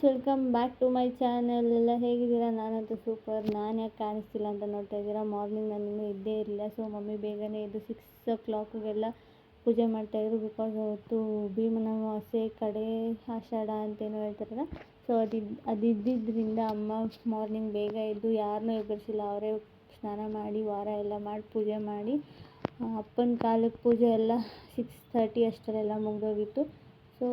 Welcome back to my channel. ಎಲ್ಲ ಹೇಗಿದ್ದೀರಾ? ನಾನಂತೂ ಸೂಪರ್. ನಾನು ಯಾಕೆ ಕಾಣಿಸ್ತಿಲ್ಲ ಅಂತ ನೋಡ್ತಾ ಇದ್ದೀರಾ. ಮಾರ್ನಿಂಗ್ ನಾನು ಇನ್ನೂ ಇದ್ದೇ ಇರಲಿಲ್ಲ. ಸೊ ಮಮ್ಮಿ ಬೇಗನೆ ಎದ್ದು 6 o'clockಗೆಲ್ಲ ಪೂಜೆ ಮಾಡ್ತಾಯಿದ್ರು. ಬಿಕಾಸ್ ಅವತ್ತು ಭೀಮನ ಅಮಾವಾಸ್ಯೆ ಕಡೆ ಆಷಾಢ ಅಂತೇನೋ ಹೇಳ್ತಾರಲ್ಲ. ಸೊ ಅದಿದ್ದರಿಂದ ಅಮ್ಮ ಮಾರ್ನಿಂಗ್ ಬೇಗ ಎದ್ದು ಯಾರನ್ನೂ ಎಬ್ಬರಿಸಿಲ್ಲ. ಅವರೇ ಸ್ನಾನ ಮಾಡಿ ವಾರ ಎಲ್ಲ ಮಾಡಿ ಪೂಜೆ ಮಾಡಿ ಅಪ್ಪನ ಕಾಲಕ್ಕೆ ಪೂಜೆ ಎಲ್ಲ 6:30 ಅಷ್ಟರಲ್ಲೆಲ್ಲ ಮುಗಿದೋಗಿತ್ತು. ಸೊ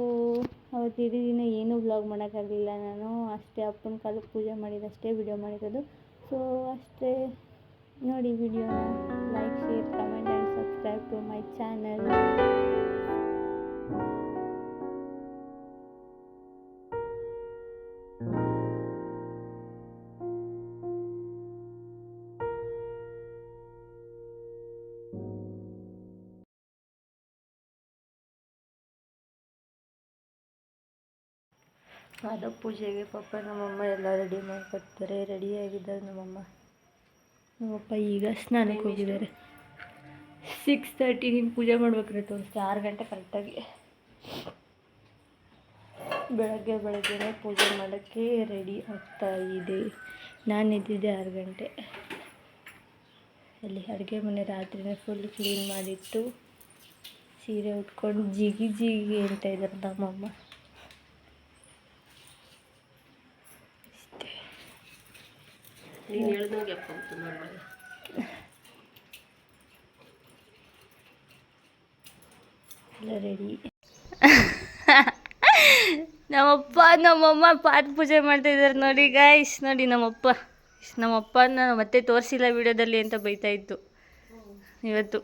ಅವತ್ತು ಇಡೀ ದಿನ ಏನೂ ವ್ಲಾಗ್ ಮಾಡೋಕ್ಕಾಗಲಿಲ್ಲ. ನಾನು ಅಷ್ಟೇ ಅಪ್ಪನ ಕಾಲಕ್ಕೆ ಪೂಜೆ ಮಾಡಿದ್ದಷ್ಟೇ ವಿಡಿಯೋ ಮಾಡಿರೋದು. ಸೊ ಅಷ್ಟೇ ನೋಡಿ ವಿಡಿಯೋನ. Like, share, comment and subscribe to my channel. ಅದು ಪೂಜೆಗೆ ಪಾಪ ನಮ್ಮಮ್ಮ ಎಲ್ಲ ರೆಡಿ ಮಾಡಿಕೊಡ್ತಾರೆ. ರೆಡಿಯಾಗಿದ್ದಾರೆ ನಮ್ಮಪ್ಪ ಈಗ ಸ್ನಾನಕ್ಕೆ ಹೋಗಿದ್ದಾರೆ. 6:30 ನೀನು ಪೂಜೆ ಮಾಡ್ಬೇಕಾದ್ರೆ ತೋರಿಸ್ತೆ 6 ಗಂಟೆ ಕರೆಕ್ಟಾಗಿ. ಬೆಳಗ್ಗೆನೇ ಪೂಜೆ ಮಾಡೋಕ್ಕೆ ರೆಡಿ ಆಗ್ತಾ ಇದೆ. ನಾನು ಎದ್ದಿದ್ದೆ 6 ಗಂಟೆ. ಅಲ್ಲಿ ಅಡುಗೆ ಮನೆ ರಾತ್ರಿನೇ ಫುಲ್ ಕ್ಲೀನ್ ಮಾಡಿಟ್ಟು ಸೀರೆ ಉಟ್ಕೊಂಡು ಜಿಗಿ ಅಂತ ಇದ್ದಾರೆ ನಮ್ಮಮ್ಮ. ನೀನು ಹೇಳ್ದಂಗೆ ಅಪ್ಪ ಎಲ್ಲ ರೆಡಿ. ನಮ್ಮಮ್ಮ ಪಾದ ಪೂಜೆ ಮಾಡ್ತಾಯಿದ್ದಾರೆ ನೋಡಿ ಗೈಸ್. ನೋಡಿ ನಮ್ಮಪ್ಪನ ಮತ್ತೆ ತೋರಿಸಿಲ್ಲ ವಿಡಿಯೋದಲ್ಲಿ ಅಂತ ಬೈತಾ ಇತ್ತು. ಇವತ್ತು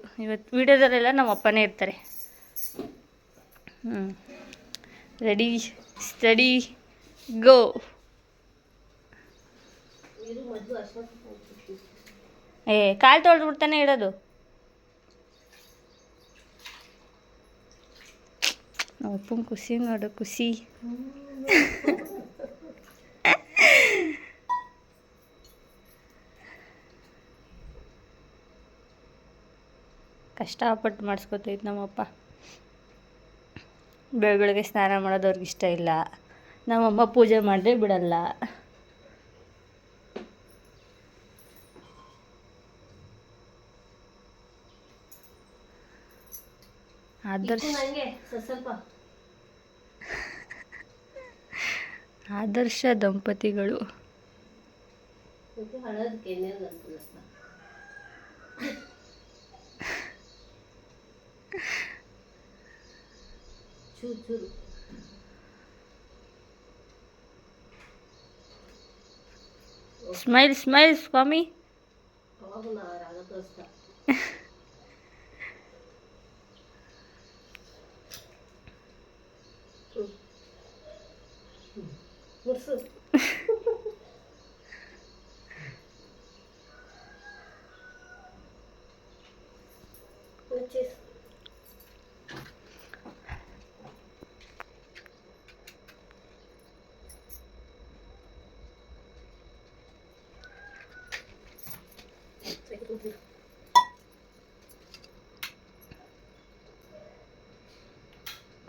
ವಿಡಿಯೋದಲ್ಲೆಲ್ಲ ನಮ್ಮಪ್ಪನೇ ಇರ್ತಾರೆ. ರೆಡಿ, ಸ್ಟಡಿ, ಗೋ. ಕಾಲು ತೊಳೆದು ಬಿಡ್ತಾನೆ ಇಡೋದು. ನಮ್ಮಪ್ಪನ ಖುಷಿ ನೋಡು, ಖುಷಿ. ಕಷ್ಟಪಟ್ಟು ಮಾಡಿಸ್ಕೊತೈತೆ ನಮ್ಮಪ್ಪ. ಬೆಳಗ್ಗೆ ಸ್ನಾನ ಮಾಡೋದು ಅವ್ರಿಗೆ ಇಷ್ಟ ಇಲ್ಲ. ನಮ್ಮಮ್ಮ ಪೂಜೆ ಮಾಡದೆ ಬಿಡಲ್ಲ. ಆದರ್ಶ ದಂಪತಿಗಳು. ಸ್ಮೈಲ್ ಸ್ವಾಮಿ.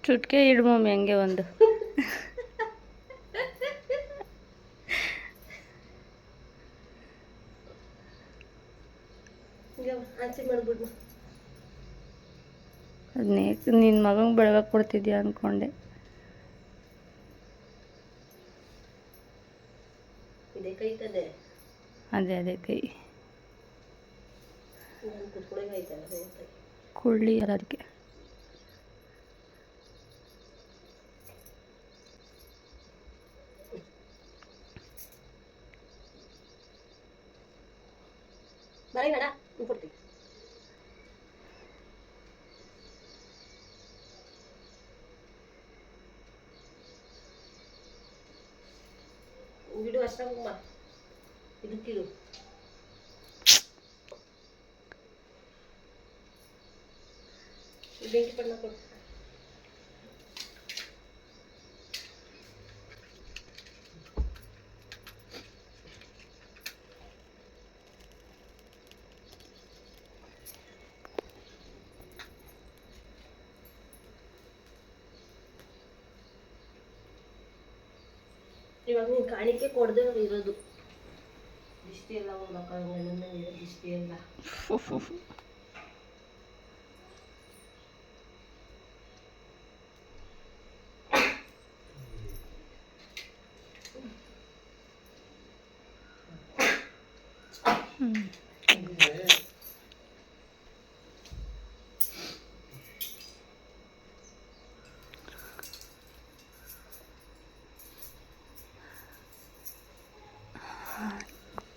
ಚುಟ್ಕೆ ಇಡು ಮಮ್ಮಿ ಹಂಗೆ ಒಂದು. ಅದನ್ನೇ ನಿನ್ನ ಮಗಂಗೆ ಬೆಳಗ್ಗೆ ಕೊಡ್ತಿದ್ಯಾ ಅಂದ್ಕೊಂಡೆ. ಅದೇ ಕೈ ಕುಳ್ಳಿ ಅಲ್ಲ ಅದಕ್ಕೆ. ಬಿಡು ಅಷ್ಟಮ್ಮ ಇದಕ್ಕಿದು ಬೆಂಕಿ ಪಣ್ಣ ಕೊಡು. ಇವಾಗ ನೀನು ಕಾಣಿಕೆ ಕೊಡದೆ ಇರೋದು ದಿಷ್ಟಿ ಎಲ್ಲ ಹೋಗ್ಬೇಕು ದಿಷ್ಟಿ ಎಲ್ಲ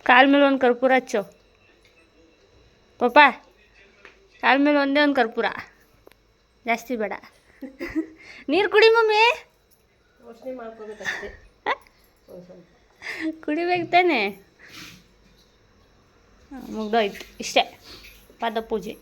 ಕಾಲ್ ಮೇಲೆ ಒಂದು ಕರ್ಪೂರ ಹಚ್ಚು ಪಾಪ, ಕಾಲ್ ಮೇಲೆ ಒಂದೇ ಒಂದು ಕರ್ಪೂರ, ಜಾಸ್ತಿ ಬೇಡ. ನೀರು ಕುಡಿ ಮಮ್ಮಿ, ಯೋಚನೆ ಮಾಡ್ಕೋಬೇಕಷ್ಟೇ. ಕುಡಿಬೇಕು ತಾನೆ. ಮುಗ್ದೋಯ್ತು ಇಷ್ಟೇ ಪಾದ ಪೂಜೆ.